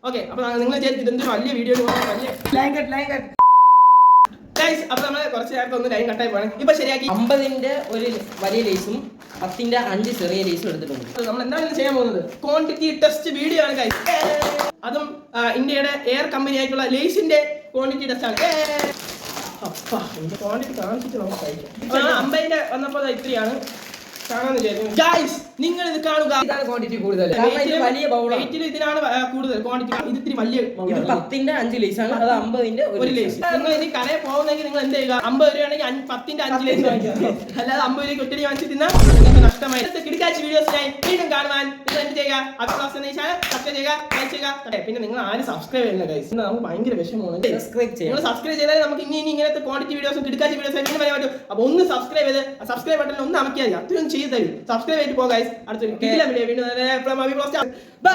Okay, അപ്പൊ നിങ്ങൾ ഇതെന്ത് വലിയ വീഡിയോ അപ്പൊ നമ്മള് കുറച്ച് നേരത്തെ ഒന്ന് ലൈൻ കട്ടായി പോകണം. ഇപ്പൊ ശരിയാക്കി 50ന്റെ ഒരു വലിയ ലേസും 10ന്റെ 5 ചെറിയ ലേസും എടുത്തിട്ടുണ്ട്. നമ്മൾ എന്താണ് ചെയ്യാൻ പോകുന്നത്? ക്വാണ്ടിറ്റി ടെസ്റ്റ് വീഡിയോ ആണ് ഗൈസ്. അതും ഇന്ത്യയുടെ എയർ കമ്പനി ആയിട്ടുള്ള ലേസിന്റെ ക്വാണ്ടിറ്റി ടെസ്റ്റ് ആണ്. അപ്പാ ക്വാണ്ടിറ്റി കാണിച്ചിട്ട് നമുക്ക് കഴിക്കാം. 50ന്റെ വന്നപ്പോൾ ഇത്രയാണ് കാണാന്ന് വിചാരിക്കുന്നു. ഗൈസ് നിങ്ങൾ ഇത് കാണുക, ഇതാണ് ക്വാണ്ടിറ്റി കൂടുതൽ. വലിയ ബൗളാണ്, ഇതിനാണ് കൂടുതൽ ക്വാണ്ടിറ്റി. ഇത് ഇത്തിരി വലിയ 10ന്റെ 5 ലേസാണ്, അത് 50ന്റെ ഒരു ലേസ്. നിങ്ങൾ ഇനി കടയിൽ പോകുന്നെങ്കിൽ നിങ്ങൾ എന്ത് ചെയ്യുക? 50 രൂപയാണെങ്കിൽ 10ന്റെ 5 ലേസ് വാങ്ങിക്കുക. അല്ലാതെ 50 രൂപയ്ക്ക് ഒത്തിരി വാങ്ങിച്ച് തിന്നാൽ നിങ്ങൾക്ക് നഷ്ടമായി. കിടക്കാച്ച വീഡിയോസിനായി വീണ്ടും കാണുവാൻ നിങ്ങൾ എന്ത് ചെയ്യുക? സബ്സ്ക്രൈബ് ചെയ്യുക, ലൈക്ക് ചെയ്യുക. പിന്നെ നിങ്ങൾ ആരും സബ്സ്ക്രൈബ് ചെയ്യുന്ന ഗൈസ്, നമുക്ക് ഭയങ്കര വിഷമമാണ്. നിങ്ങൾ സബ്സ്ക്രൈബ് ചെയ്താൽ നമുക്ക് ഇനി ഇങ്ങനത്തെ ക്വാണ്ടിറ്റി വീഡിയോസും കിടക്കാച്ച വീഡിയോസും വീണ്ടും വരാൻ പറ്റും. അപ്പൊ ഒന്ന് സബ്സ്ക്രൈബ് ചെയ്ത് സബ്സ്ക്രൈബ് ബട്ടണിൽ ഒന്ന് അമക്കിയാൽ അത്രയും ചെയ്ത് തരും. സബ്സ്ക്രൈബ് ചെയ്തിട്ട് പോകുക ഗൈസ്. അടുത്തൊരു വീഡിയോ വീണ്ടും ബൈ.